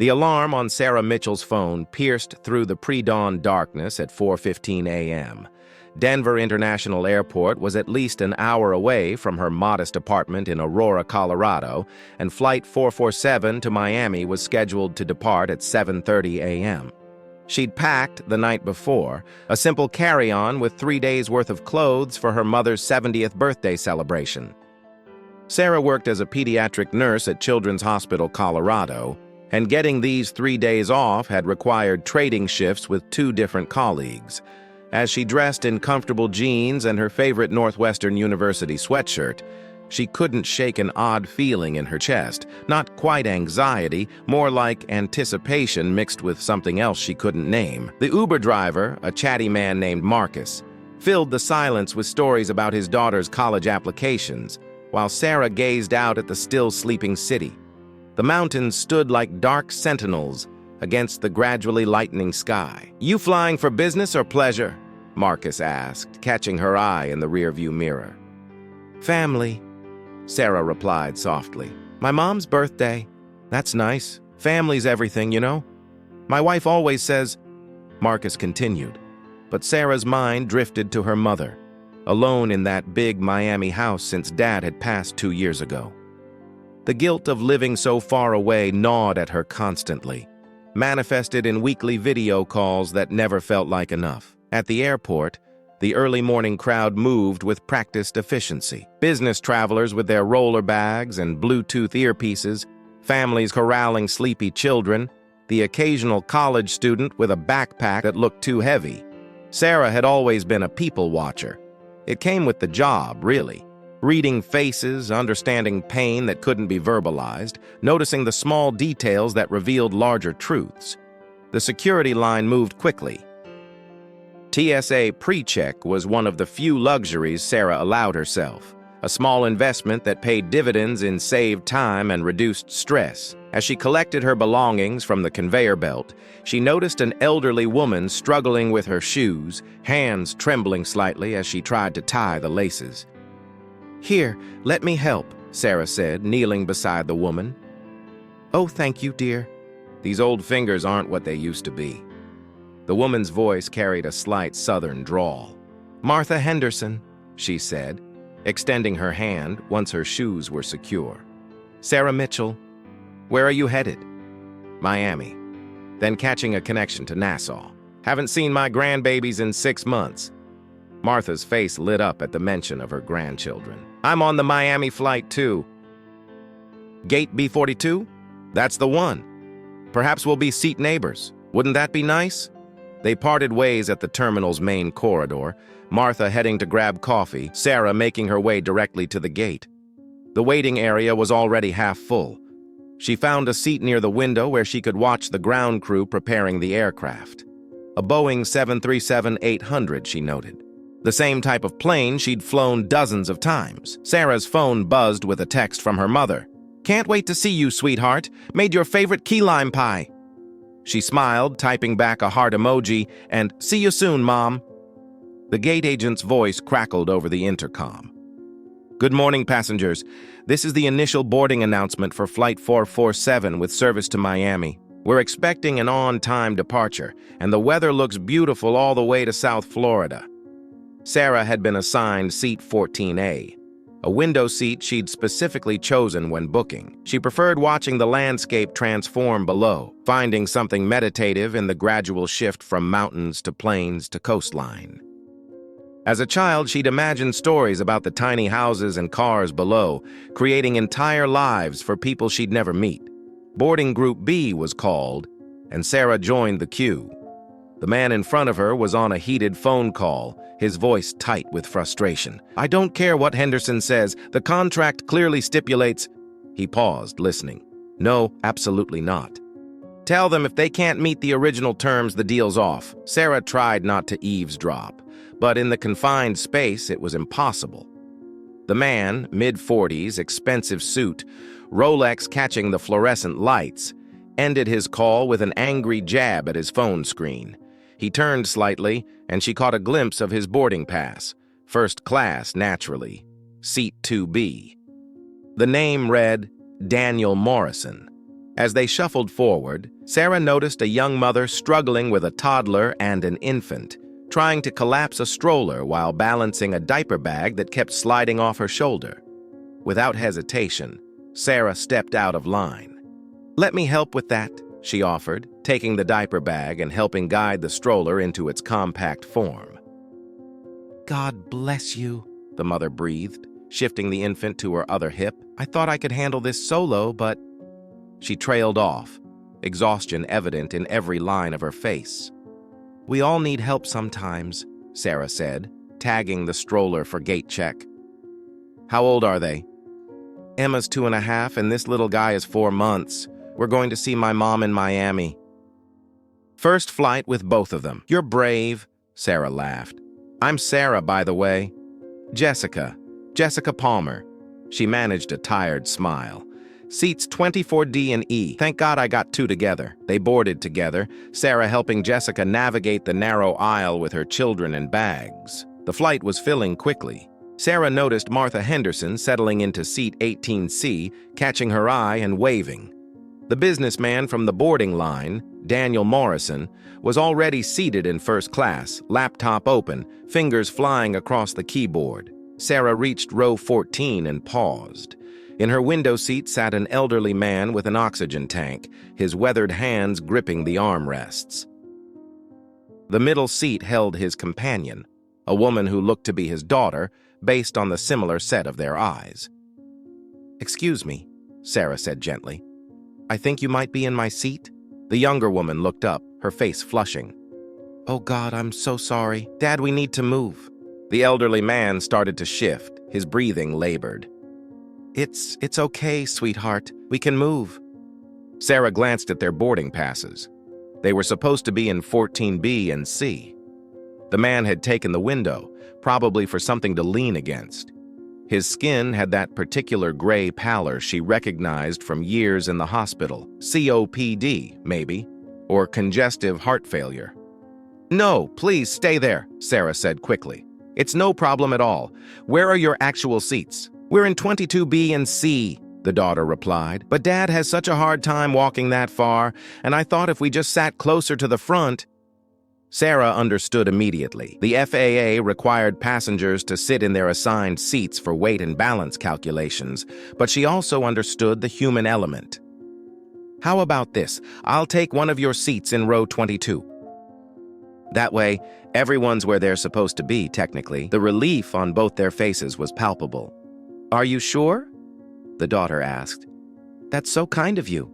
The alarm on Sarah Mitchell's phone pierced through the pre-dawn darkness at 4:15 a.m. Denver International Airport was at least an hour away from her modest apartment in Aurora, Colorado, and Flight 447 to Miami was scheduled to depart at 7:30 a.m. She'd packed the night before, a simple carry-on with 3 days' worth of clothes for her mother's 70th birthday celebration. Sarah worked as a pediatric nurse at Children's Hospital, Colorado, and getting these 3 days off had required trading shifts with 2 different colleagues. As she dressed in comfortable jeans and her favorite Northwestern University sweatshirt, she couldn't shake an odd feeling in her chest, not quite anxiety, more like anticipation mixed with something else she couldn't name. The Uber driver, a chatty man named Marcus, filled the silence with stories about his daughter's college applications, while Sarah gazed out at the still sleeping city. The mountains stood like dark sentinels against the gradually lightening sky. "You flying for business or pleasure?" Marcus asked, catching her eye in the rearview mirror. "Family," Sarah replied softly. "My mom's birthday." "That's nice. Family's everything, you know. My wife always says," Marcus continued, but Sarah's mind drifted to her mother, alone in that big Miami house since Dad had passed 2 years ago. The guilt of living so far away gnawed at her constantly, manifested in weekly video calls that never felt like enough. At the airport, the early morning crowd moved with practiced efficiency. Business travelers with their roller bags and Bluetooth earpieces, families corralling sleepy children, the occasional college student with a backpack that looked too heavy. Sarah had always been a people watcher. It came with the job, really. Reading faces, understanding pain that couldn't be verbalized, noticing the small details that revealed larger truths. The security line moved quickly. TSA pre-check was one of the few luxuries Sarah allowed herself, a small investment that paid dividends in saved time and reduced stress. As she collected her belongings from the conveyor belt, she noticed an elderly woman struggling with her shoes, hands trembling slightly as she tried to tie the laces. "Here, let me help," Sarah said, kneeling beside the woman. "Oh, thank you, dear." "These old fingers aren't what they used to be." The woman's voice carried a slight southern drawl. "Martha Henderson," she said, extending her hand once her shoes were secure. "Sarah Mitchell. Where are you headed?" "Miami." Then catching a connection to Nassau. "Haven't seen my grandbabies in 6 months." Martha's face lit up at the mention of her grandchildren. "I'm on the Miami flight, too." "Gate B42? That's the one. Perhaps we'll be seat neighbors. Wouldn't that be nice?" They parted ways at the terminal's main corridor, Martha heading to grab coffee, Sarah making her way directly to the gate. The waiting area was already half full. She found a seat near the window where she could watch the ground crew preparing the aircraft. A Boeing 737-800, she noted. The same type of plane she'd flown dozens of times. Sarah's phone buzzed with a text from her mother. "Can't wait to see you, sweetheart. Made your favorite key lime pie." She smiled, typing back a heart emoji, and "See you soon, Mom." The gate agent's voice crackled over the intercom. "Good morning, passengers. This is the initial boarding announcement for Flight 447 with service to Miami. We're expecting an on-time departure, and the weather looks beautiful all the way to South Florida." Sarah had been assigned seat 14A, a window seat she'd specifically chosen when booking. She preferred watching the landscape transform below, finding something meditative in the gradual shift from mountains to plains to coastline. As a child, she'd imagined stories about the tiny houses and cars below, creating entire lives for people she'd never meet. Boarding Group B was called, and Sarah joined the queue. The man in front of her was on a heated phone call, his voice tight with frustration. "I don't care what Henderson says. The contract clearly stipulates—" He paused, listening. "No, absolutely not. Tell them if they can't meet the original terms, the deal's off." Sarah tried not to eavesdrop, but in the confined space, it was impossible. The man, mid-40s, expensive suit, Rolex catching the fluorescent lights, ended his call with an angry jab at his phone screen. He turned slightly, and she caught a glimpse of his boarding pass. First class, naturally. Seat 2B. The name read Daniel Morrison. As they shuffled forward, Sarah noticed a young mother struggling with a toddler and an infant, trying to collapse a stroller while balancing a diaper bag that kept sliding off her shoulder. Without hesitation, Sarah stepped out of line. "Let me help with that," she offered, taking the diaper bag and helping guide the stroller into its compact form. "God bless you," the mother breathed, shifting the infant to her other hip. "I thought I could handle this solo, but—" She trailed off, exhaustion evident in every line of her face. "We all need help sometimes," Sarah said, tagging the stroller for gate check. "How old are they?" "Emma's 2.5 and this little guy is 4 months. We're going to see my mom in Miami." "First flight with both of them. You're brave," Sarah laughed. "I'm Sarah, by the way. Jessica Palmer." She managed a tired smile. "Seats 24D and E. Thank God I got 2 together." They boarded together, Sarah helping Jessica navigate the narrow aisle with her children and bags. The flight was filling quickly. Sarah noticed Martha Henderson settling into seat 18C, catching her eye and waving. The businessman from the boarding line, Daniel Morrison, was already seated in first class, laptop open, fingers flying across the keyboard. Sarah reached row 14 and paused. In her window seat sat an elderly man with an oxygen tank, his weathered hands gripping the armrests. The middle seat held his companion, a woman who looked to be his daughter, based on the similar set of their eyes. "Excuse me," Sarah said gently. "I think you might be in my seat?" The younger woman looked up, her face flushing. "Oh God, I'm so sorry. Dad, we need to move." The elderly man started to shift, his breathing labored. It's okay, sweetheart. We can move." Sarah glanced at their boarding passes. They were supposed to be in 14B and C. The man had taken the window, probably for something to lean against. His skin had that particular gray pallor she recognized from years in the hospital. COPD, maybe, or congestive heart failure. "No, please stay there," Sarah said quickly. "It's no problem at all. Where are your actual seats?" "We're in 22B and C," the daughter replied. "But Dad has such a hard time walking that far, and I thought if we just sat closer to the front—" Sarah understood immediately. The FAA required passengers to sit in their assigned seats for weight and balance calculations, but she also understood the human element. "How about this? I'll take one of your seats in row 22. That way, everyone's where they're supposed to be, technically." The relief on both their faces was palpable. "Are you sure?" the daughter asked. "That's so kind of you."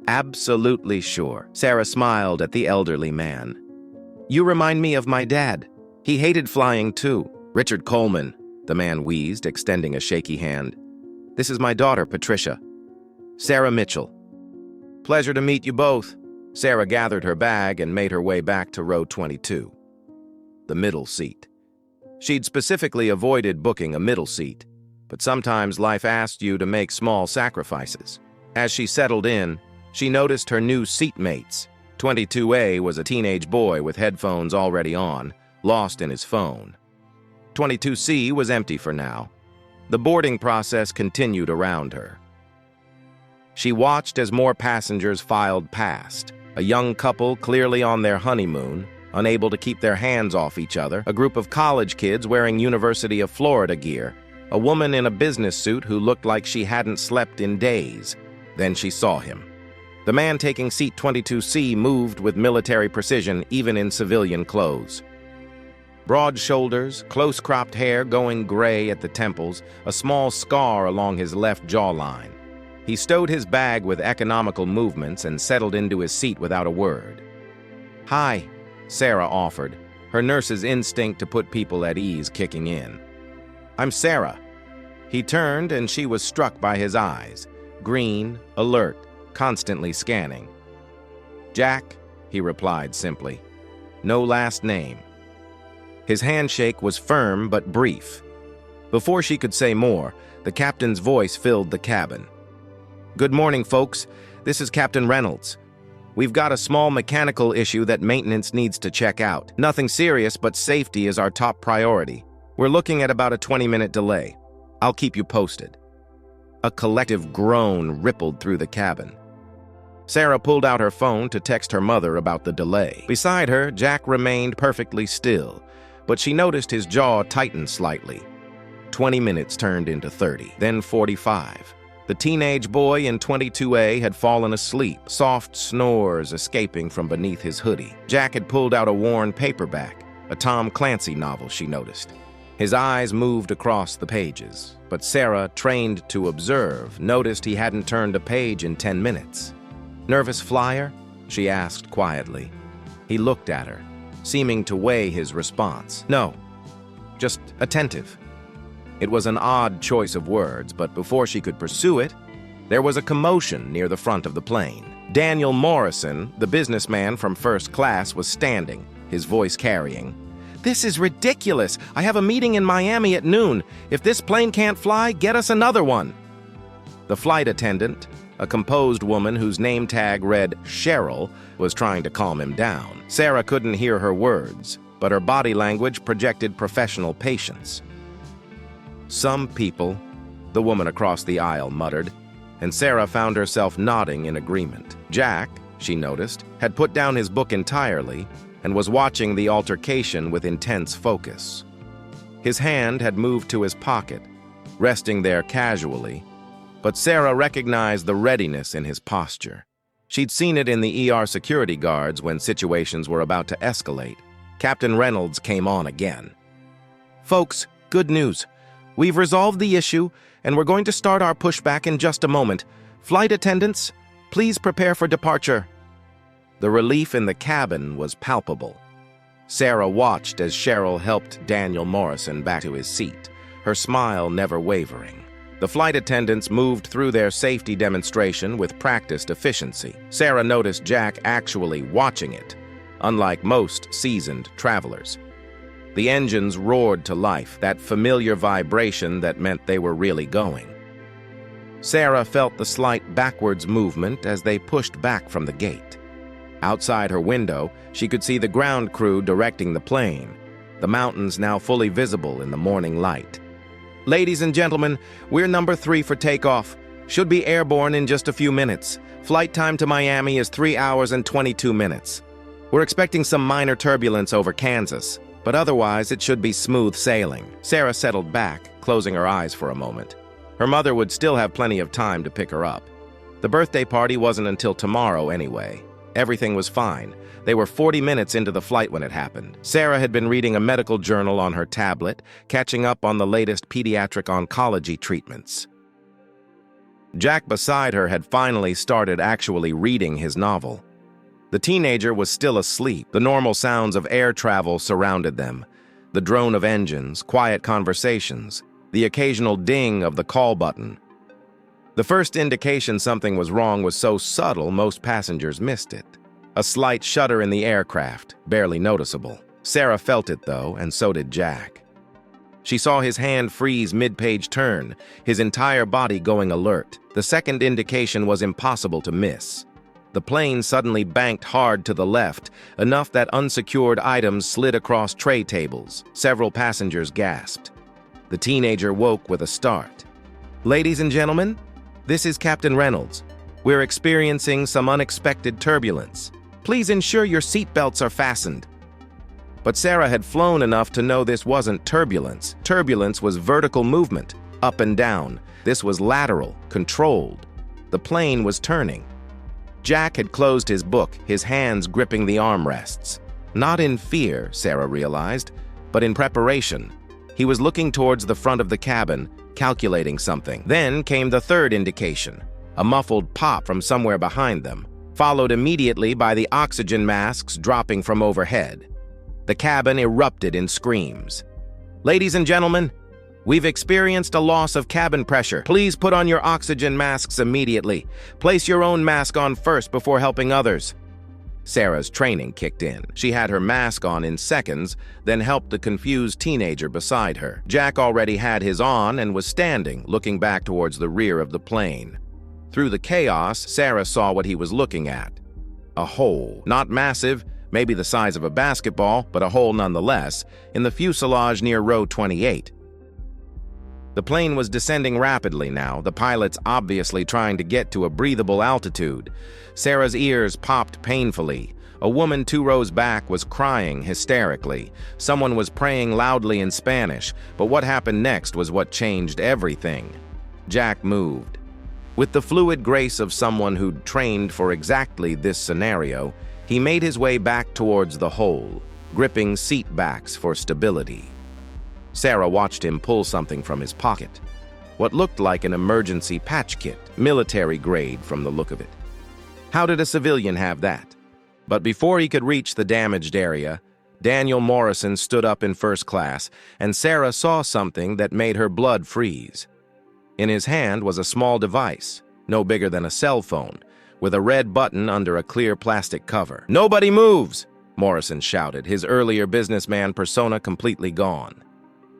"Absolutely sure." Sarah smiled at the elderly man. "You remind me of my dad. He hated flying too." "Richard Coleman," the man wheezed, extending a shaky hand. "This is my daughter, Patricia. Sarah Mitchell." "Pleasure to meet you both." Sarah gathered her bag and made her way back to row 22, the middle seat. She'd specifically avoided booking a middle seat, but sometimes life asked you to make small sacrifices. As she settled in, she noticed her new seatmates. 22A was a teenage boy with headphones already on, lost in his phone. 22C was empty for now. The boarding process continued around her. She watched as more passengers filed past. A young couple clearly on their honeymoon, unable to keep their hands off each other, a group of college kids wearing University of Florida gear, a woman in a business suit who looked like she hadn't slept in days. Then she saw him. The man taking seat 22C moved with military precision even in civilian clothes. Broad shoulders, close-cropped hair going gray at the temples, a small scar along his left jawline. He stowed his bag with economical movements and settled into his seat without a word. "Hi," Sarah offered, her nurse's instinct to put people at ease kicking in. "I'm Sarah." He turned and she was struck by his eyes, green, alert, constantly scanning. "Jack," he replied simply. No last name. His handshake was firm but brief. Before she could say more, the captain's voice filled the cabin. "Good morning, folks. This is Captain Reynolds. We've got a small mechanical issue that maintenance needs to check out. Nothing serious, but safety is our top priority. We're looking at about a 20-minute delay. I'll keep you posted." A collective groan rippled through the cabin. Sarah pulled out her phone to text her mother about the delay. Beside her, Jack remained perfectly still, but she noticed his jaw tighten slightly. 20 minutes turned into 30, then 45. The teenage boy in 22A had fallen asleep, soft snores escaping from beneath his hoodie. Jack had pulled out a worn paperback, a Tom Clancy novel, she noticed. His eyes moved across the pages, but Sarah, trained to observe, noticed he hadn't turned a page in 10 minutes. "Nervous flyer?" she asked quietly. He looked at her, seeming to weigh his response. "No, just attentive." It was an odd choice of words, but before she could pursue it, there was a commotion near the front of the plane. Daniel Morrison, the businessman from first class, was standing, his voice carrying. "This is ridiculous! I have a meeting in Miami at noon. If this plane can't fly, get us another one." The flight attendant, a composed woman whose name tag read Cheryl, was trying to calm him down. Sarah couldn't hear her words, but her body language projected professional patience. "Some people," the woman across the aisle muttered, and Sarah found herself nodding in agreement. Jack, she noticed, had put down his book entirely and was watching the altercation with intense focus. His hand had moved to his pocket, resting there casually, but Sarah recognized the readiness in his posture. She'd seen it in the ER security guards when situations were about to escalate. Captain Reynolds came on again. "Folks, good news. We've resolved the issue, and we're going to start our pushback in just a moment. Flight attendants, please prepare for departure." The relief in the cabin was palpable. Sarah watched as Cheryl helped Daniel Morrison back to his seat, her smile never wavering. The flight attendants moved through their safety demonstration with practiced efficiency. Sarah noticed Jack actually watching it, unlike most seasoned travelers. The engines roared to life, that familiar vibration that meant they were really going. Sarah felt the slight backwards movement as they pushed back from the gate. Outside her window, she could see the ground crew directing the plane, the mountains now fully visible in the morning light. "Ladies and gentlemen, we're number 3 for takeoff. Should be airborne in just a few minutes. Flight time to Miami is 3 hours and 22 minutes. We're expecting some minor turbulence over Kansas, but otherwise it should be smooth sailing." Sarah settled back, closing her eyes for a moment. Her mother would still have plenty of time to pick her up. The birthday party wasn't until tomorrow anyway. Everything was fine. They were 40 minutes into the flight when it happened. Sarah had been reading a medical journal on her tablet, catching up on the latest pediatric oncology treatments. Jack beside her had finally started actually reading his novel. The teenager was still asleep. The normal sounds of air travel surrounded them. The drone of engines, quiet conversations, the occasional ding of the call button. The first indication something was wrong was so subtle most passengers missed it. A slight shudder in the aircraft, barely noticeable. Sarah felt it though, and so did Jack. She saw his hand freeze mid-page turn, his entire body going alert. The second indication was impossible to miss. The plane suddenly banked hard to the left, enough that unsecured items slid across tray tables. Several passengers gasped. The teenager woke with a start. "Ladies and gentlemen, this is Captain Reynolds. We're experiencing some unexpected turbulence. Please ensure your seatbelts are fastened." But Sarah had flown enough to know this wasn't turbulence. Turbulence was vertical movement, up and down. This was lateral, controlled. The plane was turning. Jack had closed his book, his hands gripping the armrests. Not in fear, Sarah realized, but in preparation. He was looking towards the front of the cabin, calculating something. Then came the third indication, a muffled pop from somewhere behind them, followed immediately by the oxygen masks dropping from overhead. The cabin erupted in screams. "Ladies and gentlemen, we've experienced a loss of cabin pressure. Please put on your oxygen masks immediately. Place your own mask on first before helping others." Sarah's training kicked in. She had her mask on in seconds, then helped the confused teenager beside her. Jack already had his on and was standing, looking back towards the rear of the plane. Through the chaos, Sarah saw what he was looking at. A hole, not massive, maybe the size of a basketball, but a hole nonetheless, in the fuselage near row 28. The plane was descending rapidly now, the pilots obviously trying to get to a breathable altitude. Sarah's ears popped painfully. A woman 2 rows back was crying hysterically. Someone was praying loudly in Spanish, but what happened next was what changed everything. Jack moved. With the fluid grace of someone who'd trained for exactly this scenario, he made his way back towards the hole, gripping seat backs for stability. Sarah watched him pull something from his pocket. What looked like an emergency patch kit, military grade from the look of it. How did a civilian have that? But before he could reach the damaged area, Daniel Morrison stood up in first class, and Sarah saw something that made her blood freeze. In his hand was a small device, no bigger than a cell phone, with a red button under a clear plastic cover. "Nobody moves!" Morrison shouted, his earlier businessman persona completely gone.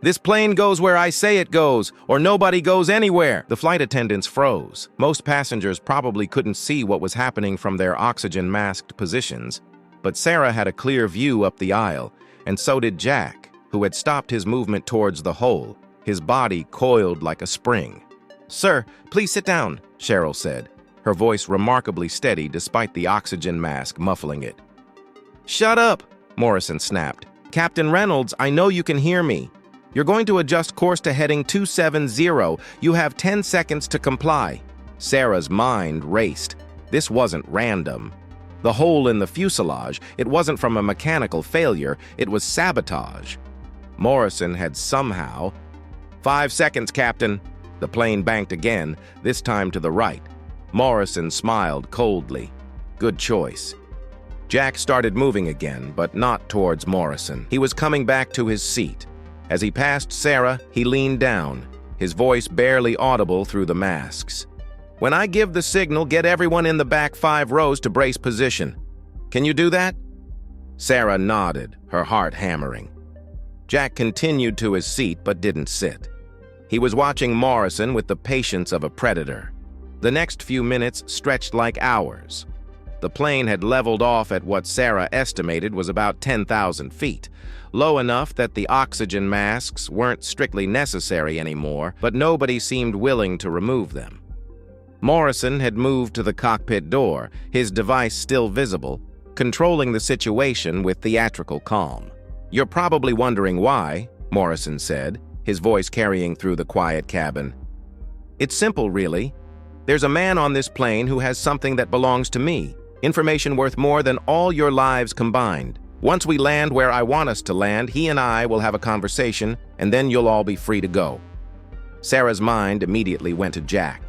"This plane goes where I say it goes, or nobody goes anywhere." The flight attendants froze. Most passengers probably couldn't see what was happening from their oxygen-masked positions, but Sarah had a clear view up the aisle, and so did Jack, who had stopped his movement towards the hole, his body coiled like a spring. "Sir, please sit down," Cheryl said, her voice remarkably steady despite the oxygen mask muffling it. "Shut up," Morrison snapped. "Captain Reynolds, I know you can hear me. You're going to adjust course to heading 270. You have 10 seconds to comply." Sarah's mind raced. This wasn't random. The hole in the fuselage, it wasn't from a mechanical failure, it was sabotage. Morrison had somehow... 5 seconds, Captain." The plane banked again, this time to the right. Morrison smiled coldly. Good choice. Jack started moving again, but not towards Morrison. He was coming back to his seat. As he passed Sarah, he leaned down, his voice barely audible through the masks. "When I give the signal, get everyone in the back 5 rows to brace position. Can you do that?" Sarah nodded, her heart hammering. Jack continued to his seat but didn't sit. He was watching Morrison with the patience of a predator. The next few minutes stretched like hours. The plane had leveled off at what Sarah estimated was about 10,000 feet, low enough that the oxygen masks weren't strictly necessary anymore, but nobody seemed willing to remove them. Morrison had moved to the cockpit door, his device still visible, controlling the situation with theatrical calm. "You're probably wondering why," Morrison said, his voice carrying through the quiet cabin. "It's simple, really. There's a man on this plane who has something that belongs to me, information worth more than all your lives combined. Once we land where I want us to land, he and I will have a conversation, and then you'll all be free to go." Sarah's mind immediately went to Jack,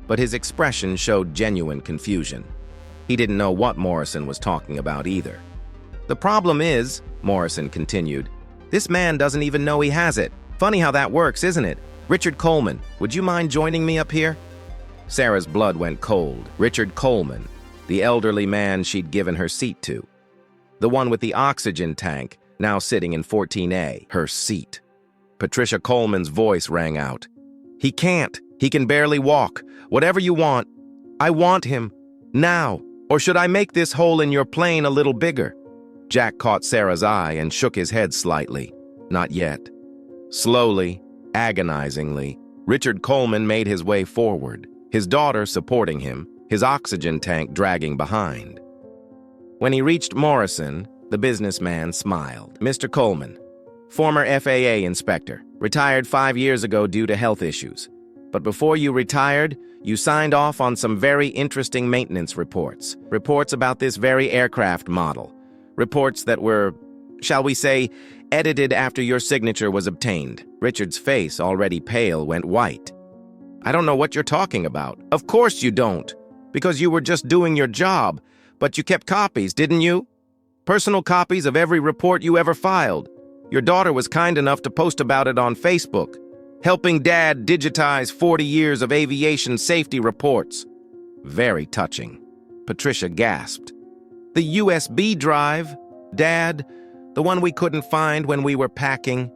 but his expression showed genuine confusion. He didn't know what Morrison was talking about either. "The problem is," Morrison continued, "this man doesn't even know he has it. Funny how that works, isn't it? Richard Coleman, would you mind joining me up here?" Sarah's blood went cold. Richard Coleman, the elderly man she'd given her seat to. The one with the oxygen tank, now sitting in 14A, her seat. Patricia Coleman's voice rang out. "He can't. He can barely walk. Whatever you want. I want him. Now. Or should I make this hole in your plane a little bigger?" Jack caught Sarah's eye and shook his head slightly. Not yet. Slowly, agonizingly, Richard Coleman made his way forward, his daughter supporting him, his oxygen tank dragging behind. When he reached Morrison, the businessman smiled. "Mr. Coleman, former FAA inspector, retired 5 years ago due to health issues. But before you retired, you signed off on some very interesting maintenance reports. Reports about this very aircraft model. Reports that were, shall we say, edited after your signature was obtained." Richard's face, already pale, went white. "I don't know what you're talking about." "Of course you don't, because you were just doing your job. But you kept copies, didn't you? Personal copies of every report you ever filed. Your daughter was kind enough to post about it on Facebook. Helping Dad digitize 40 years of aviation safety reports." Very touching. Patricia gasped. "The USB drive, Dad? The one we couldn't find when we were packing?"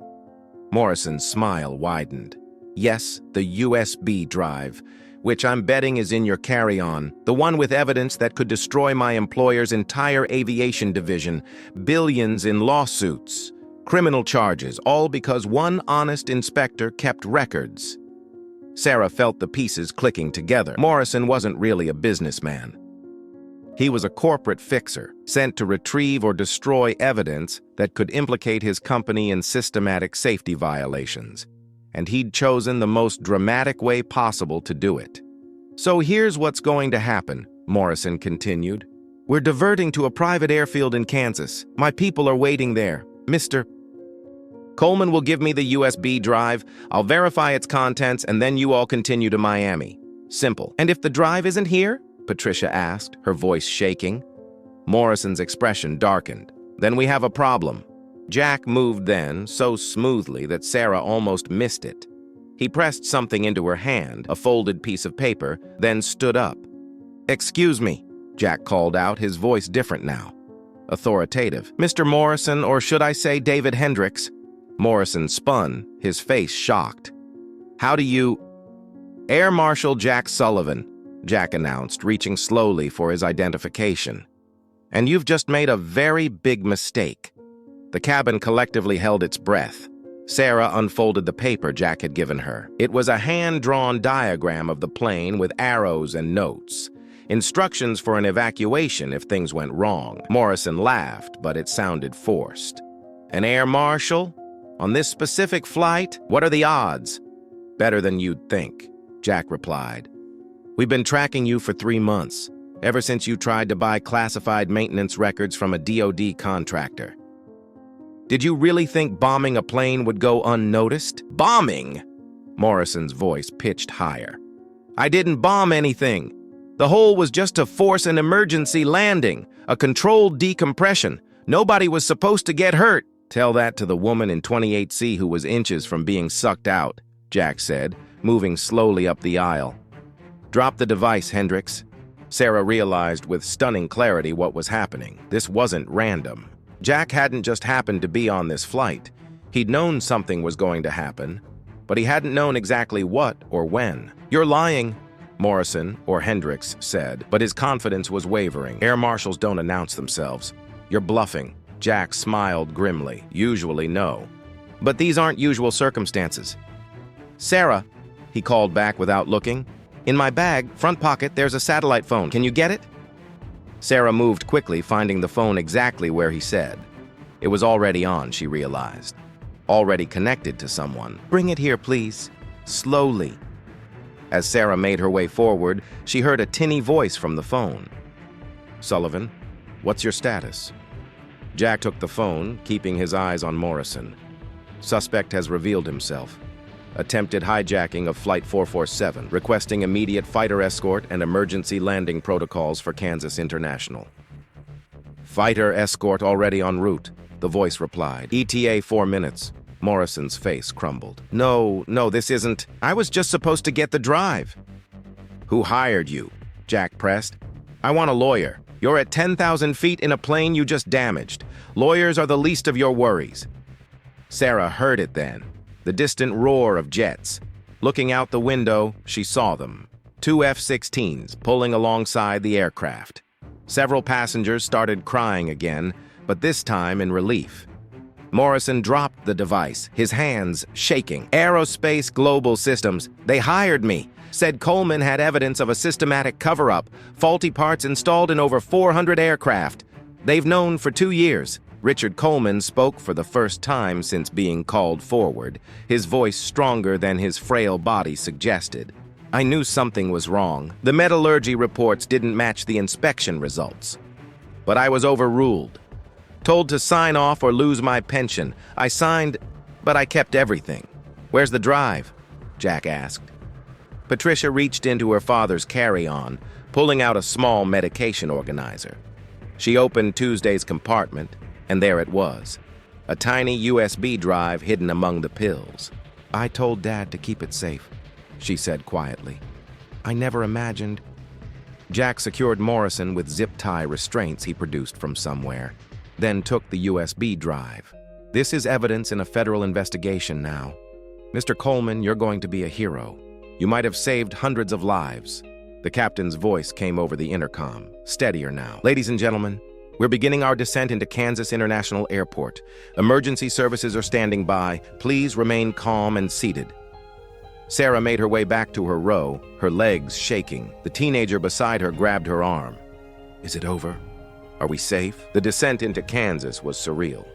Morrison's smile widened. "Yes, the USB drive, which I'm betting is in your carry-on, the one with evidence that could destroy my employer's entire aviation division, billions in lawsuits. Criminal charges, all because one honest inspector kept records. Sarah felt the pieces clicking together. Morrison wasn't really a businessman. He was a corporate fixer, sent to retrieve or destroy evidence that could implicate his company in systematic safety violations. And he'd chosen the most dramatic way possible to do it. So here's what's going to happen, Morrison continued. We're diverting to a private airfield in Kansas. My people are waiting there. Mr. Coleman will give me the USB drive, I'll verify its contents, and then you all continue to Miami. Simple. And if the drive isn't here? Patricia asked, her voice shaking. Morrison's expression darkened. Then we have a problem. Jack moved then, so smoothly that Sarah almost missed it. He pressed something into her hand, a folded piece of paper, then stood up. Excuse me, Jack called out, his voice different now. Authoritative. Mr. Morrison, or should I say David Hendricks? Morrison spun, his face shocked. How do you... Air Marshal Jack Sullivan, Jack announced, reaching slowly for his identification. And you've just made a very big mistake. The cabin collectively held its breath. Sarah unfolded the paper Jack had given her. It was a hand-drawn diagram of the plane with arrows and notes. Instructions for an evacuation if things went wrong. Morrison laughed, but it sounded forced. An Air Marshal? On this specific flight? What are the odds? Better than you'd think, Jack replied. We've been tracking you for 3 months, ever since you tried to buy classified maintenance records from a DoD contractor. Did you really think bombing a plane would go unnoticed? Bombing? Morrison's voice pitched higher. I didn't bomb anything. The hole was just to force an emergency landing, a controlled decompression. Nobody was supposed to get hurt. Tell that to the woman in 28C who was inches from being sucked out, Jack said, moving slowly up the aisle. Drop the device, Hendricks. Sarah realized with stunning clarity what was happening. This wasn't random. Jack hadn't just happened to be on this flight. He'd known something was going to happen, but he hadn't known exactly what or when. You're lying, Morrison, or Hendricks, said, but his confidence was wavering. Air Marshals don't announce themselves. You're bluffing. Jack smiled grimly. Usually no. But these aren't usual circumstances. Sarah, he called back without looking. In my bag, front pocket, there's a satellite phone. Can you get it? Sarah moved quickly, finding the phone exactly where he said. It was already on, she realized. Already connected to someone. Bring it here, please. Slowly. As Sarah made her way forward, she heard a tinny voice from the phone. Sullivan, what's your status? Jack took the phone, keeping his eyes on Morrison. Suspect has revealed himself. Attempted hijacking of Flight 447, requesting immediate fighter escort and emergency landing protocols for Kansas International. Fighter escort already en route, the voice replied. ETA 4 minutes. Morrison's face crumbled. No, this isn't. I was just supposed to get the drive. Who hired you? Jack pressed. I want a lawyer. You're at 10,000 feet in a plane you just damaged. Lawyers are the least of your worries. Sarah heard it then. The distant roar of jets. Looking out the window, she saw them. 2 F-16s pulling alongside the aircraft. Several passengers started crying again, but this time in relief. Morrison dropped the device, his hands shaking. Aerospace Global Systems, they hired me. Said Coleman had evidence of a systematic cover-up, faulty parts installed in over 400 aircraft. They've known for 2 years. Richard Coleman spoke for the first time since being called forward, his voice stronger than his frail body suggested. I knew something was wrong. The metallurgy reports didn't match the inspection results. But I was overruled. Told to sign off or lose my pension. I signed, but I kept everything. Where's the drive? Jack asked. Patricia reached into her father's carry-on, pulling out a small medication organizer. She opened Tuesday's compartment, and there it was, a tiny USB drive hidden among the pills. I told Dad to keep it safe, she said quietly. I never imagined. Jack secured Morrison with zip tie restraints he produced from somewhere, then took the USB drive. This is evidence in a federal investigation now. Mr. Coleman, you're going to be a hero. You might have saved hundreds of lives. The captain's voice came over the intercom, steadier now. Ladies and gentlemen, We're beginning our descent into Kansas International Airport. Emergency services are standing by. Please remain calm and seated." Sarah made her way back to her row, her legs shaking. The teenager beside her grabbed her arm. "Is it over? Are we safe?" The descent into Kansas was surreal.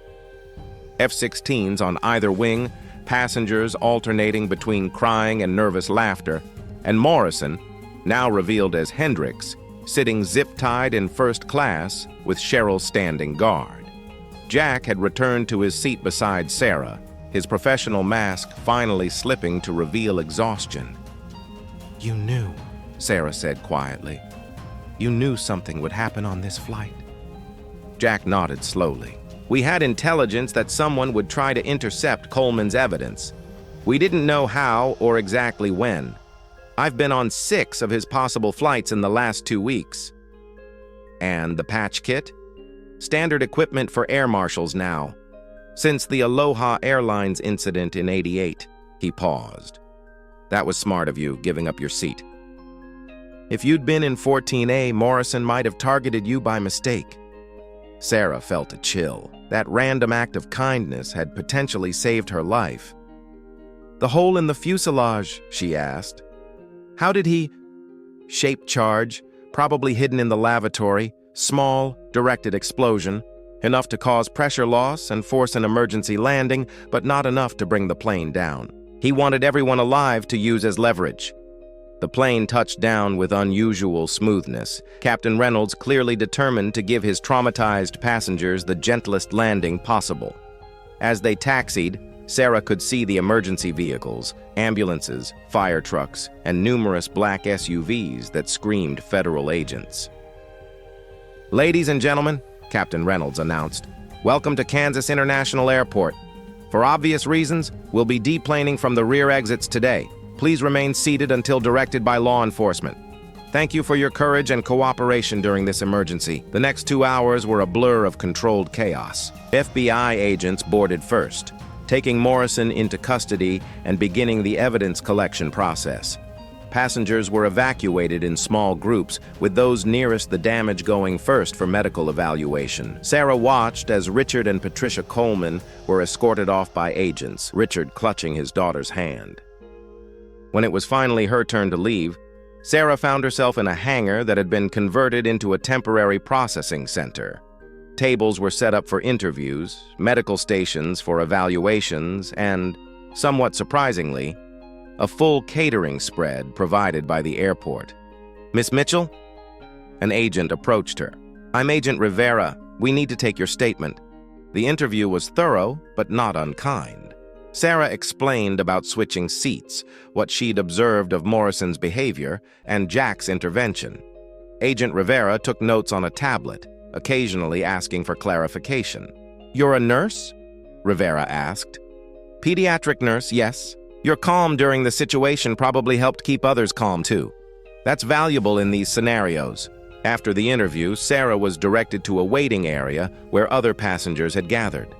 F-16s on either wing, passengers alternating between crying and nervous laughter, and Morrison, now revealed as Hendricks, sitting zip-tied in first class with Cheryl standing guard. Jack had returned to his seat beside Sarah, his professional mask finally slipping to reveal exhaustion. "You knew," Sarah said quietly. "You knew something would happen on this flight." Jack nodded slowly. "We had intelligence that someone would try to intercept Coleman's evidence. We didn't know how or exactly when. I've been on 6 of his possible flights in the last 2 weeks. And the patch kit? Standard equipment for air marshals now. Since the Aloha Airlines incident in '88, he paused. That was smart of you, giving up your seat. If you'd been in 14A, Morrison might have targeted you by mistake." Sarah felt a chill. That random act of kindness had potentially saved her life. "The hole in the fuselage," she asked. "How did he—" "Shape charge, probably hidden in the lavatory, small, directed explosion, enough to cause pressure loss and force an emergency landing, but not enough to bring the plane down. He wanted everyone alive to use as leverage." The plane touched down with unusual smoothness, Captain Reynolds clearly determined to give his traumatized passengers the gentlest landing possible. As they taxied, Sarah could see the emergency vehicles, ambulances, fire trucks, and numerous black SUVs that screamed federal agents. "Ladies and gentlemen," Captain Reynolds announced, "welcome to Kansas International Airport. For obvious reasons, we'll be deplaning from the rear exits today. Please remain seated until directed by law enforcement. Thank you for your courage and cooperation during this emergency. The next 2 hours were a blur of controlled chaos." FBI agents boarded first, taking Morrison into custody and beginning the evidence collection process. Passengers were evacuated in small groups, with those nearest the damage going first for medical evaluation. Sarah watched as Richard and Patricia Coleman were escorted off by agents, Richard clutching his daughter's hand. When it was finally her turn to leave, Sarah found herself in a hangar that had been converted into a temporary processing center. Tables were set up for interviews, medical stations for evaluations, and, somewhat surprisingly, a full catering spread provided by the airport. "Miss Mitchell?" An agent approached her. "I'm Agent Rivera. We need to take your statement." The interview was thorough, but not unkind. Sarah explained about switching seats, what she'd observed of Morrison's behavior, and Jack's intervention. Agent Rivera took notes on a tablet, occasionally asking for clarification. "You're a nurse?" Rivera asked. "Pediatric nurse, yes. Your calm during the situation probably helped keep others calm, too. That's valuable in these scenarios." After the interview, Sarah was directed to a waiting area where other passengers had gathered.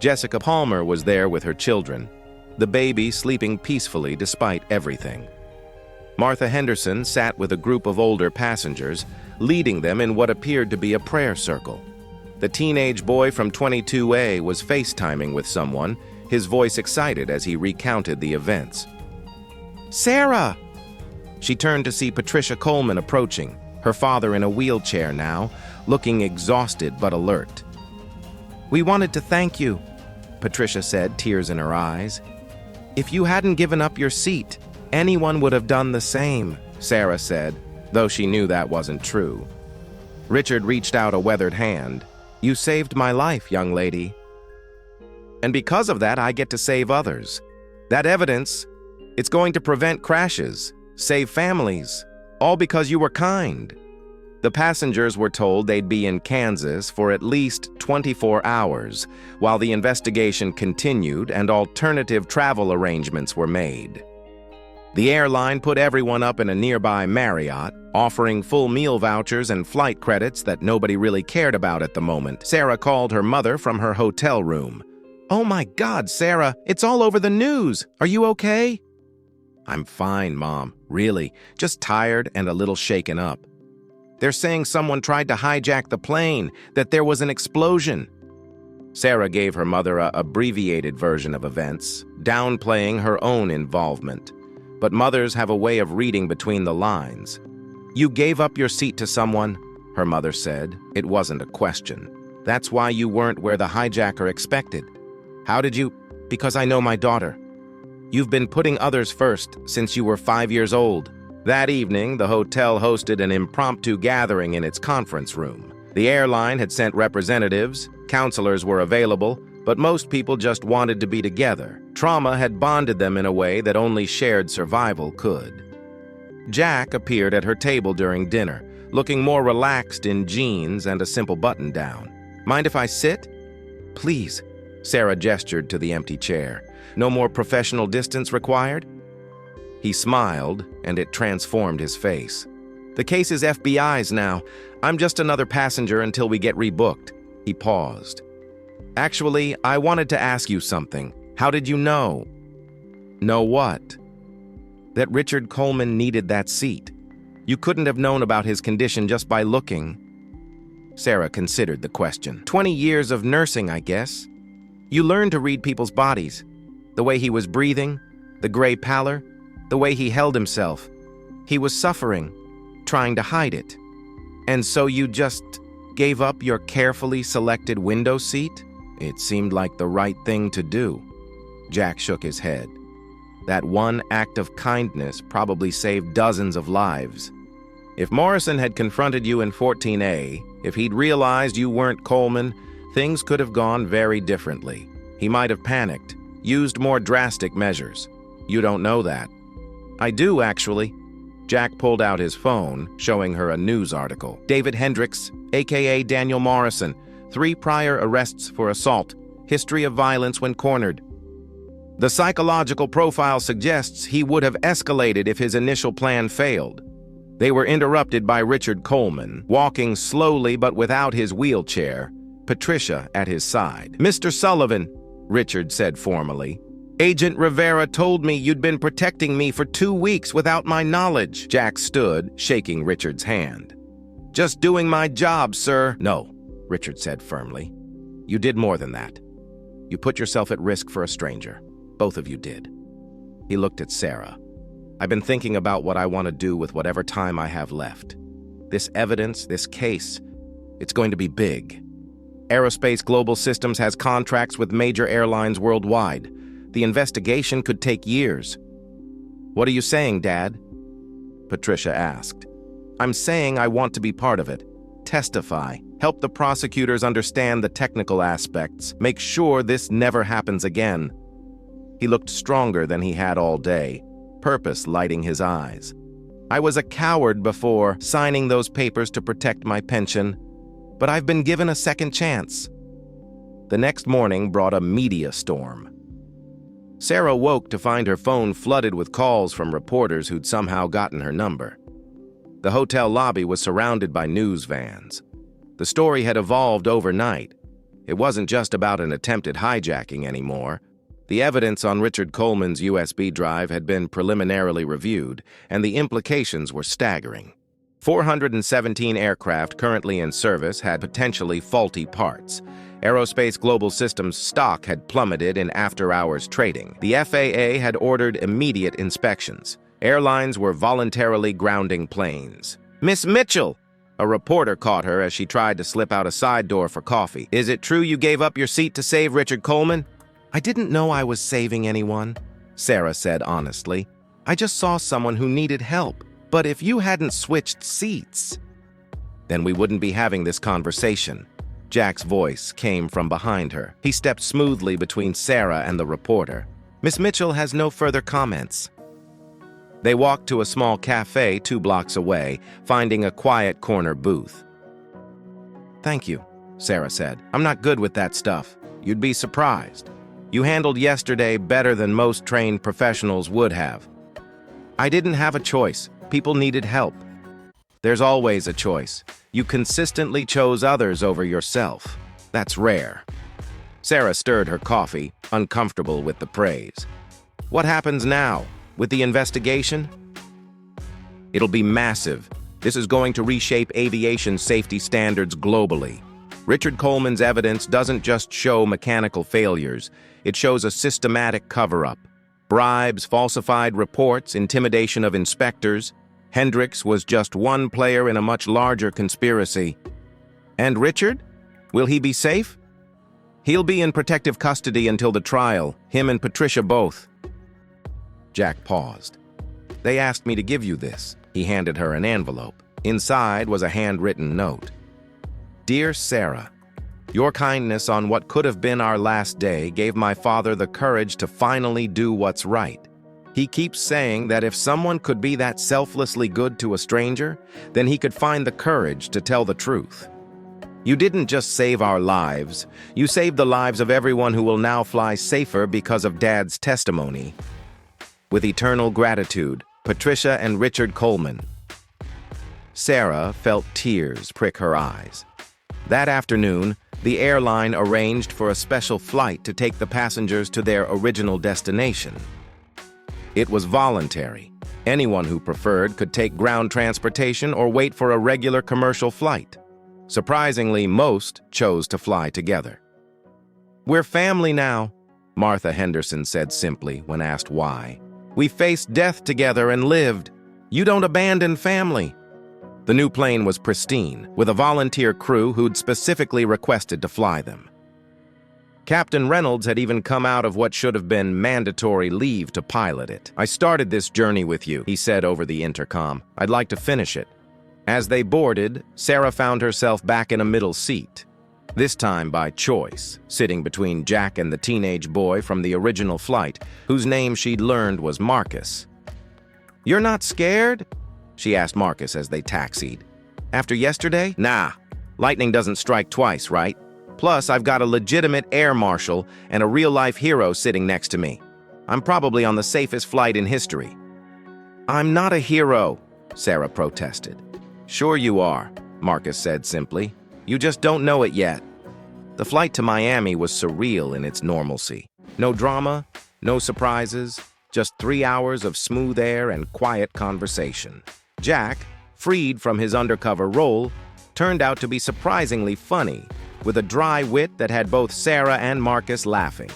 Jessica Palmer was there with her children, the baby sleeping peacefully despite everything. Martha Henderson sat with a group of older passengers, leading them in what appeared to be a prayer circle. The teenage boy from 22A was FaceTiming with someone, his voice excited as he recounted the events. "Sarah!" She turned to see Patricia Coleman approaching, her father in a wheelchair now, looking exhausted but alert. "We wanted to thank you," Patricia said, tears in her eyes. "If you hadn't given up your seat, anyone would have done the same," Sarah said, though she knew that wasn't true. Richard reached out a weathered hand. "You saved my life, young lady. And because of that, I get to save others. That evidence, it's going to prevent crashes, save families, all because you were kind." The passengers were told they'd be in Kansas for at least 24 hours, while the investigation continued and alternative travel arrangements were made. The airline put everyone up in a nearby Marriott, offering full meal vouchers and flight credits that nobody really cared about at the moment. Sarah called her mother from her hotel room. "Oh my God, Sarah, it's all over the news. Are you okay?" "I'm fine, Mom. Really, just tired and a little shaken up." They're saying someone tried to hijack the plane, that there was an explosion." Sarah gave her mother an abbreviated version of events, downplaying her own involvement. But mothers have a way of reading between the lines. "You gave up your seat to someone," her mother said. It wasn't a question. "That's why you weren't where the hijacker expected." "How did you?" "Because I know my daughter. You've been putting others first since you were 5 years old." That evening, the hotel hosted an impromptu gathering in its conference room. The airline had sent representatives, counselors were available, but most people just wanted to be together. Trauma had bonded them in a way that only shared survival could. Jack appeared at her table during dinner, looking more relaxed in jeans and a simple button-down. "Mind if I sit?" "Please." Sarah gestured to the empty chair. "No more professional distance required?" He smiled, and it transformed his face. "The case is FBI's now. I'm just another passenger until we get rebooked." He paused. "Actually, I wanted to ask you something. How did you know?" "Know what?" "That Richard Coleman needed that seat. You couldn't have known about his condition just by looking." Sarah considered the question. 20 years of nursing, I guess. You learn to read people's bodies. The way he was breathing, the gray pallor, the way he held himself. He was suffering, trying to hide it. And so you just gave up your carefully selected window seat? It seemed like the right thing to do. Jack shook his head. That one act of kindness probably saved dozens of lives. If Morrison had confronted you in 14A, if he'd realized you weren't Coleman, things could have gone very differently. He might have panicked, used more drastic measures. You don't know that. I do, actually. Jack pulled out his phone, showing her a news article. David Hendricks, a.k.a. Daniel Morrison, 3 prior arrests for assault, history of violence when cornered. The psychological profile suggests he would have escalated if his initial plan failed. They were interrupted by Richard Coleman, walking slowly but without his wheelchair, Patricia at his side. "Mr. Sullivan," Richard said formally, "Agent Rivera told me you'd been protecting me for 2 weeks without my knowledge." Jack stood, shaking Richard's hand. "Just doing my job, sir." "No," Richard said firmly. "You did more than that. You put yourself at risk for a stranger. Both of you did." He looked at Sarah. "I've been thinking about what I want to do with whatever time I have left. This evidence, this case, it's going to be big. Aerospace Global Systems has contracts with major airlines worldwide. The investigation could take years." "What are you saying, Dad?" Patricia asked. "I'm saying I want to be part of it. Testify. Help the prosecutors understand the technical aspects. Make sure this never happens again." He looked stronger than he had all day, purpose lighting his eyes. "I was a coward before signing those papers to protect my pension, but I've been given a second chance." The next morning brought a media storm. Sarah woke to find her phone flooded with calls from reporters who'd somehow gotten her number. The hotel lobby was surrounded by news vans. The story had evolved overnight. It wasn't just about an attempted hijacking anymore. The evidence on Richard Coleman's USB drive had been preliminarily reviewed, and the implications were staggering. 417 aircraft currently in service had potentially faulty parts. Aerospace Global Systems stock had plummeted in after-hours trading. The FAA had ordered immediate inspections. Airlines were voluntarily grounding planes. "Miss Mitchell!" A reporter caught her as she tried to slip out a side door for coffee. "Is it true you gave up your seat to save Richard Coleman?" "I didn't know I was saving anyone," Sarah said honestly. "I just saw someone who needed help. But if you hadn't switched seats, then we wouldn't be having this conversation." Jack's voice came from behind her. He stepped smoothly between Sarah and the reporter. "Miss Mitchell has no further comments." They walked to a small cafe 2 blocks away, finding a quiet corner booth. "Thank you," Sarah said. "I'm not good with that stuff. You'd be surprised. You handled yesterday better than most trained professionals would have." "I didn't have a choice. People needed help." "There's always a choice. You consistently chose others over yourself. That's rare." Sarah stirred her coffee, uncomfortable with the praise. "What happens now? With the investigation?" "It'll be massive," This is going to reshape aviation safety standards globally. Richard Coleman's evidence doesn't just show mechanical failures, it shows a systematic cover-up. Bribes, falsified reports, intimidation of inspectors. Hendricks was just one player in a much larger conspiracy. And Richard? Will he be safe? He'll be in protective custody until the trial, him and Patricia both. Jack paused. They asked me to give you this. He handed her an envelope. Inside was a handwritten note. Dear Sarah, your kindness on what could have been our last day gave my father the courage to finally do what's right. He keeps saying that if someone could be that selflessly good to a stranger, then he could find the courage to tell the truth. You didn't just save our lives, you saved the lives of everyone who will now fly safer because of Dad's testimony. With eternal gratitude, Patricia and Richard Coleman. Sarah felt tears prick her eyes. That afternoon, the airline arranged for a special flight to take the passengers to their original destination. It was voluntary. Anyone who preferred could take ground transportation or wait for a regular commercial flight. Surprisingly, most chose to fly together. We're family now, Martha Henderson said simply when asked why. We faced death together and lived. You don't abandon family. The new plane was pristine, with a volunteer crew who'd specifically requested to fly them. Captain Reynolds had even come out of what should have been mandatory leave to pilot it. I started this journey with you, he said over the intercom. I'd like to finish it. As they boarded, Sarah found herself back in a middle seat. This time by choice, sitting between Jack and the teenage boy from the original flight, whose name she'd learned was Marcus. You're not scared? She asked Marcus as they taxied. After yesterday? Nah, lightning doesn't strike twice, right? Plus, I've got a legitimate Air Marshal and a real-life hero sitting next to me. I'm probably on the safest flight in history. I'm not a hero, Sarah protested. Sure you are, Marcus said simply. You just don't know it yet. The flight to Miami was surreal in its normalcy. No drama, no surprises, just 3 hours of smooth air and quiet conversation. Jack, freed from his undercover role, turned out to be surprisingly funny, with a dry wit that had both Sarah and Marcus laughing.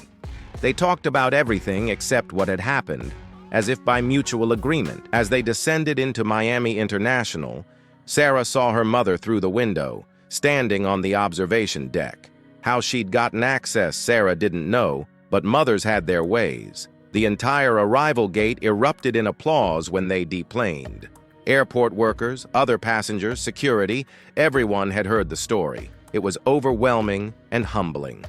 They talked about everything except what had happened, as if by mutual agreement. As they descended into Miami International, Sarah saw her mother through the window, standing on the observation deck. How she'd gotten access, Sarah didn't know, but mothers had their ways. The entire arrival gate erupted in applause when they deplaned. Airport workers, other passengers, security, everyone had heard the story. It was overwhelming and humbling.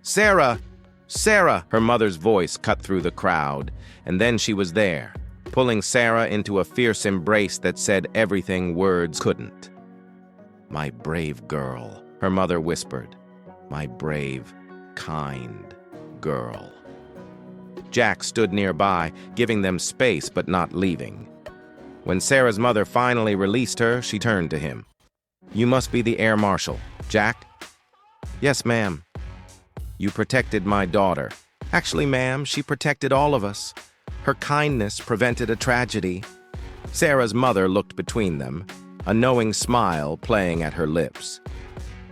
Sarah! Sarah! Her mother's voice cut through the crowd, and then she was there, pulling Sarah into a fierce embrace that said everything words couldn't. My brave girl, her mother whispered. My brave, kind girl. Jack stood nearby, giving them space but not leaving. When Sarah's mother finally released her, she turned to him. You must be the Air Marshal, Jack? Yes, ma'am. You protected my daughter. Actually, ma'am, she protected all of us. Her kindness prevented a tragedy. Sarah's mother looked between them, a knowing smile playing at her lips.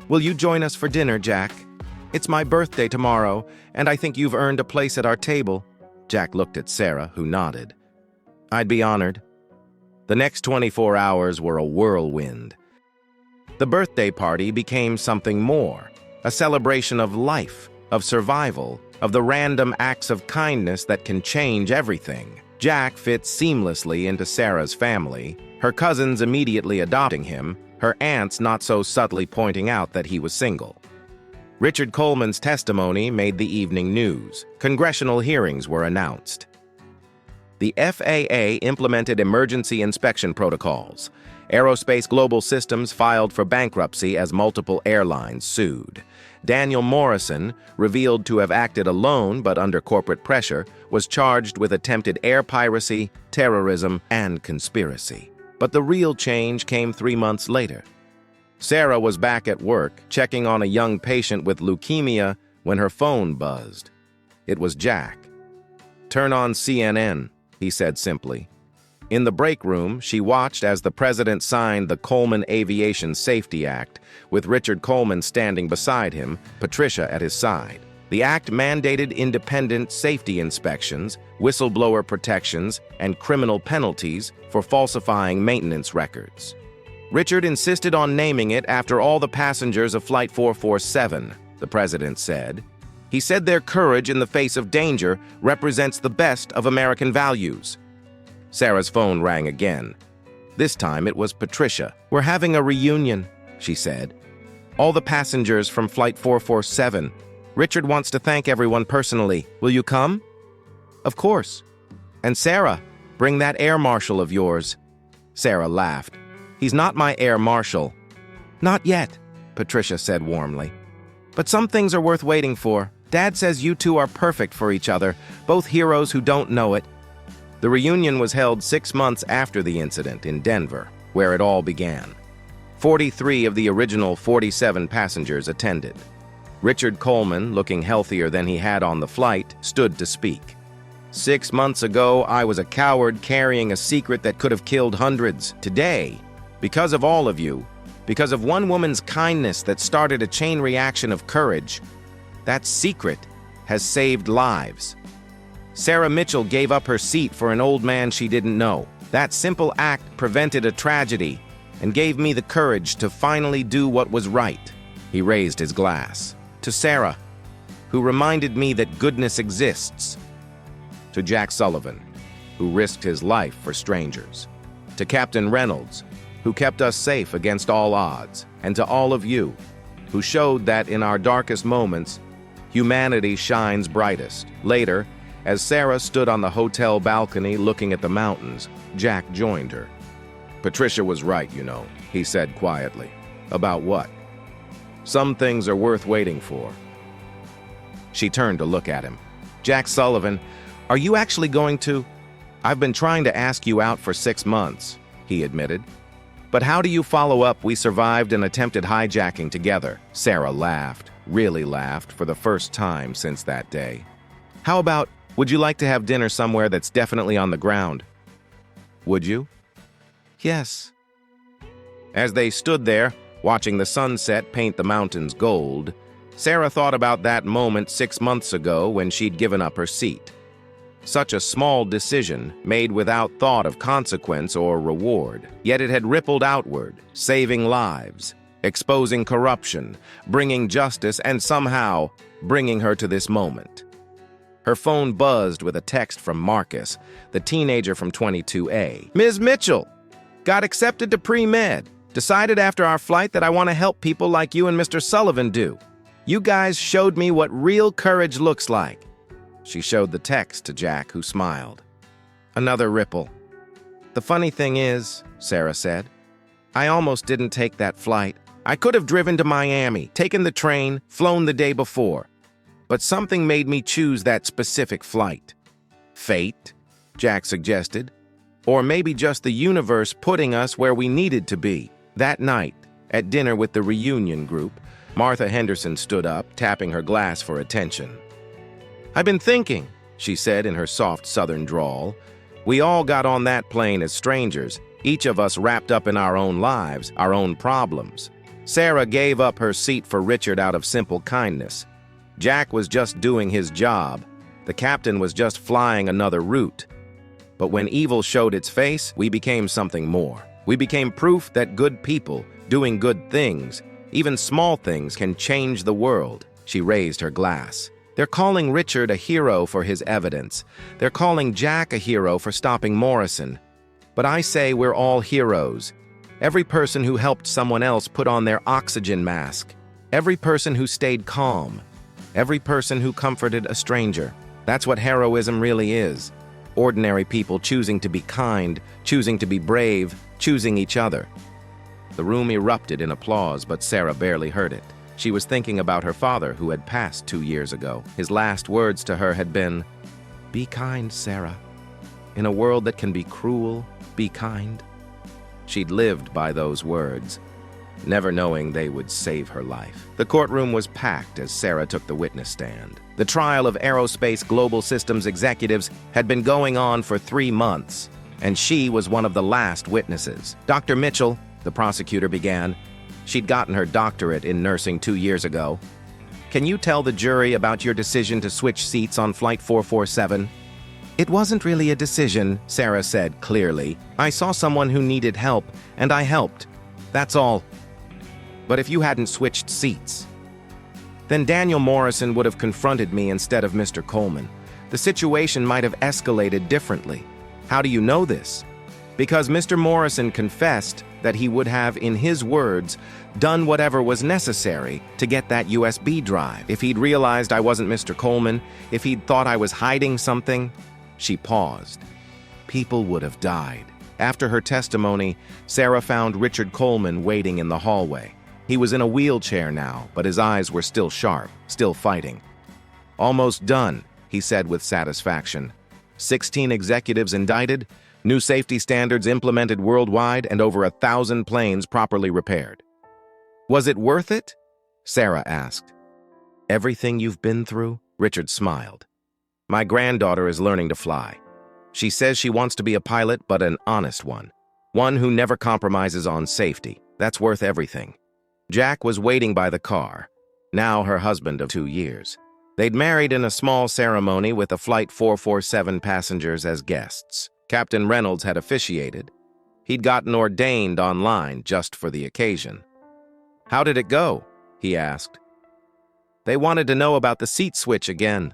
Will you join us for dinner, Jack? It's my birthday tomorrow, and I think you've earned a place at our table. Jack looked at Sarah, who nodded. I'd be honored. The next 24 hours were a whirlwind. The birthday party became something more, a celebration of life, of survival, of the random acts of kindness that can change everything. Jack fit seamlessly into Sarah's family, her cousins immediately adopting him, her aunts not so subtly pointing out that he was single. Richard Coleman's testimony made the evening news. Congressional hearings were announced. The FAA implemented emergency inspection protocols. Aerospace Global Systems filed for bankruptcy as multiple airlines sued. Daniel Morrison, revealed to have acted alone but under corporate pressure, was charged with attempted air piracy, terrorism, and conspiracy. But the real change came 3 months later. Sarah was back at work, checking on a young patient with leukemia, when her phone buzzed. It was Jack. Turn on CNN, he said simply. In the break room, she watched as the president signed the Coleman Aviation Safety Act, with Richard Coleman standing beside him, Patricia at his side. The act mandated independent safety inspections, whistleblower protections, and criminal penalties for falsifying maintenance records. Richard insisted on naming it after all the passengers of Flight 447, the president said. He said their courage in the face of danger represents the best of American values. Sarah's phone rang again. This time it was Patricia. "We're having a reunion," she said. "All the passengers from Flight 447. Richard wants to thank everyone personally. Will you come?" "Of course. And Sarah, bring that Air Marshal of yours." Sarah laughed. "He's not my Air Marshal." "Not yet," Patricia said warmly. "But some things are worth waiting for. Dad says you two are perfect for each other, both heroes who don't know it." The reunion was held 6 months after the incident in Denver, where it all began. 43 of the original 47 passengers attended. Richard Coleman, looking healthier than he had on the flight, stood to speak. "6 months ago, I was a coward carrying a secret that could have killed hundreds. Today, because of all of you, because of one woman's kindness that started a chain reaction of courage, that secret has saved lives." Sarah Mitchell gave up her seat for an old man she didn't know. That simple act prevented a tragedy and gave me the courage to finally do what was right. He raised his glass. "To Sarah, who reminded me that goodness exists. To Jack Sullivan, who risked his life for strangers. To Captain Reynolds, who kept us safe against all odds. And to all of you, who showed that in our darkest moments, humanity shines brightest." Later, as Sarah stood on the hotel balcony looking at the mountains, Jack joined her. "Patricia was right, you know," he said quietly. "About what?" "Some things are worth waiting for." She turned to look at him. "Jack Sullivan, are you actually going to—" "I've been trying to ask you out for 6 months," he admitted. "But how do you follow up? We survived an attempted hijacking together." Sarah laughed, really laughed, for the first time since that day. "How about, would you like to have dinner somewhere that's definitely on the ground?" "Would you?" "Yes." As they stood there, watching the sunset paint the mountains gold, Sarah thought about that moment 6 months ago when she'd given up her seat. Such a small decision, made without thought of consequence or reward, yet it had rippled outward, saving lives, exposing corruption, bringing justice, and somehow bringing her to this moment. Her phone buzzed with a text from Marcus, the teenager from 22A. "Ms. Mitchell, got accepted to pre-med. Decided after our flight that I want to help people like you and Mr. Sullivan do. You guys showed me what real courage looks like." She showed the text to Jack, who smiled. Another ripple. "The funny thing is," Sarah said, "I almost didn't take that flight. I could have driven to Miami, taken the train, flown the day before. But something made me choose that specific flight." "Fate," Jack suggested. "Or maybe just the universe putting us where we needed to be." That night, at dinner with the reunion group, Martha Henderson stood up, tapping her glass for attention. "I've been thinking," she said in her soft southern drawl. "We all got on that plane as strangers, each of us wrapped up in our own lives, our own problems. Sarah gave up her seat for Richard out of simple kindness. Jack was just doing his job. The captain was just flying another route. But when evil showed its face, we became something more. We became proof that good people, doing good things, even small things, can change the world." She raised her glass. "They're calling Richard a hero for his evidence. They're calling Jack a hero for stopping Morrison. But I say we're all heroes. Every person who helped someone else put on their oxygen mask. Every person who stayed calm. Every person who comforted a stranger. That's what heroism really is. Ordinary people choosing to be kind, choosing to be brave, choosing each other." The room erupted in applause, but Sarah barely heard it. She was thinking about her father, who had passed 2 years ago. His last words to her had been, "Be kind, Sarah. In a world that can be cruel, be kind." She'd lived by those words, never knowing they would save her life. The courtroom was packed as Sarah took the witness stand. The trial of aerospace global systems executives had been going on for 3 months, and she was one of the last witnesses. Dr. Mitchell, the prosecutor began. She'd gotten her doctorate in nursing 2 years ago. Can you tell the jury about your decision to switch seats on Flight 447? It wasn't really a decision, Sarah said clearly. I saw someone who needed help, and I helped. That's all. But if you hadn't switched seats, then Daniel Morrison would have confronted me instead of Mr. Coleman. The situation might have escalated differently. How do you know this? Because Mr. Morrison confessed that he would have, in his words, done whatever was necessary to get that USB drive. If he'd realized I wasn't Mr. Coleman, if he'd thought I was hiding something. She paused. People would have died. After her testimony, Sarah found Richard Coleman waiting in the hallway. He was in a wheelchair now, but his eyes were still sharp, still fighting. Almost done, he said with satisfaction. 16 executives indicted, new safety standards implemented worldwide, and over 1,000 planes properly repaired. Was it worth it? Sarah asked. Everything you've been through? Richard smiled. My granddaughter is learning to fly. She says she wants to be a pilot, but an honest one. One who never compromises on safety. That's worth everything. Jack was waiting by the car, now her husband of 2 years. They'd married in a small ceremony with a Flight 447 passengers as guests. Captain Reynolds had officiated. He'd gotten ordained online just for the occasion. How did it go? He asked. They wanted to know about the seat switch again.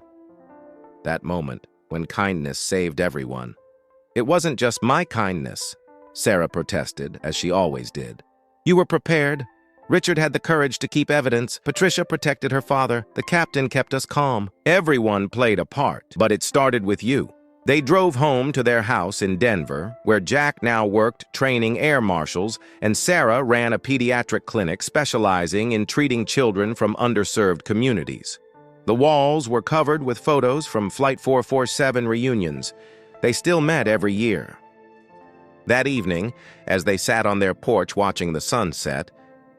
That moment, when kindness saved everyone. It wasn't just my kindness, Sarah protested, as she always did. You were prepared. Richard had the courage to keep evidence. Patricia protected her father. The captain kept us calm. Everyone played a part, but it started with you. They drove home to their house in Denver, where Jack now worked training air marshals, and Sarah ran a pediatric clinic specializing in treating children from underserved communities. The walls were covered with photos from Flight 447 reunions. They still met every year. That evening, as they sat on their porch watching the sunset,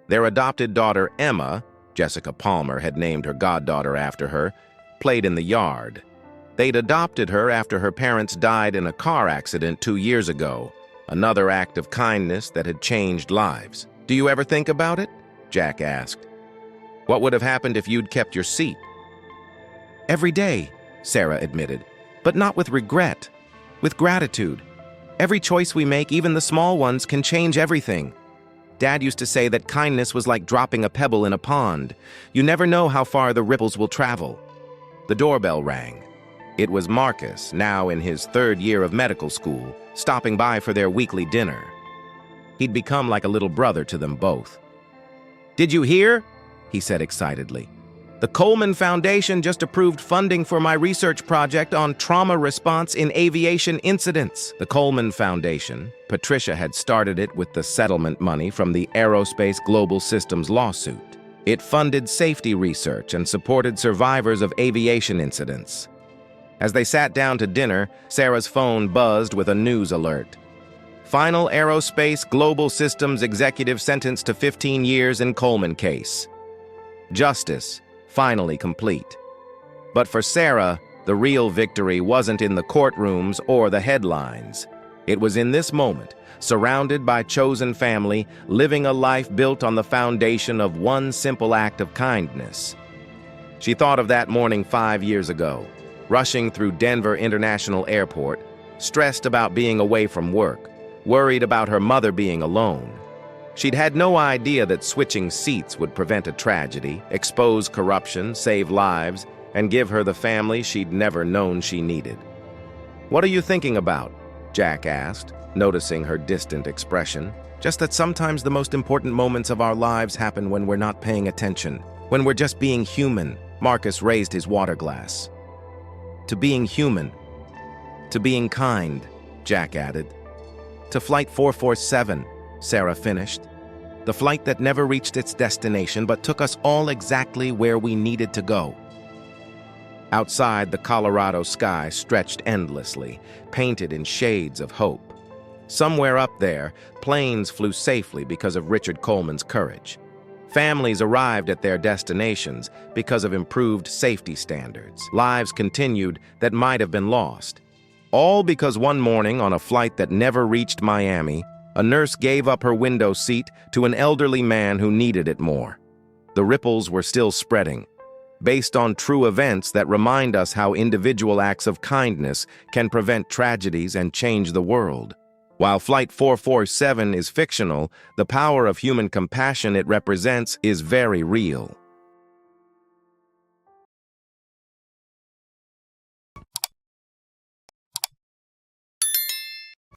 their adopted daughter Emma, Jessica Palmer had named her goddaughter after her, played in the yard. They'd adopted her after her parents died in a car accident 2 years ago, another act of kindness that had changed lives. Do you ever think about it? Jack asked. What would have happened if you'd kept your seat? Every day, Sarah admitted, but not with regret, with gratitude. Every choice we make, even the small ones, can change everything. Dad used to say that kindness was like dropping a pebble in a pond. You never know how far the ripples will travel. The doorbell rang. It was Marcus, now in his 3rd year of medical school, stopping by for their weekly dinner. He'd become like a little brother to them both. Did you hear? He said excitedly. The Coleman Foundation just approved funding for my research project on trauma response in aviation incidents. The Coleman Foundation, Patricia had started it with the settlement money from the Aerospace Global Systems lawsuit. It funded safety research and supported survivors of aviation incidents. As they sat down to dinner, Sarah's phone buzzed with a news alert. Final Aerospace Global Systems executive sentenced to 15 years in Coleman case. Justice. Finally complete. But for Sarah, the real victory wasn't in the courtrooms or the headlines. It was in this moment, surrounded by chosen family, living a life built on the foundation of one simple act of kindness. She thought of that morning 5 years ago, rushing through Denver International Airport, stressed about being away from work, worried about her mother being alone. She'd had no idea that switching seats would prevent a tragedy, expose corruption, save lives, and give her the family she'd never known she needed. What are you thinking about? Jack asked, noticing her distant expression. Just that sometimes the most important moments of our lives happen when we're not paying attention, when we're just being human. Marcus raised his water glass. To being human. To being kind, Jack added. To Flight 447. Sarah finished. The flight that never reached its destination but took us all exactly where we needed to go. Outside, the Colorado sky stretched endlessly, painted in shades of hope. Somewhere up there, planes flew safely because of Richard Coleman's courage. Families arrived at their destinations because of improved safety standards. Lives continued that might have been lost. All because one morning on a flight that never reached Miami, a nurse gave up her window seat to an elderly man who needed it more. The ripples were still spreading, based on true events that remind us how individual acts of kindness can prevent tragedies and change the world. While Flight 447 is fictional, the power of human compassion it represents is very real.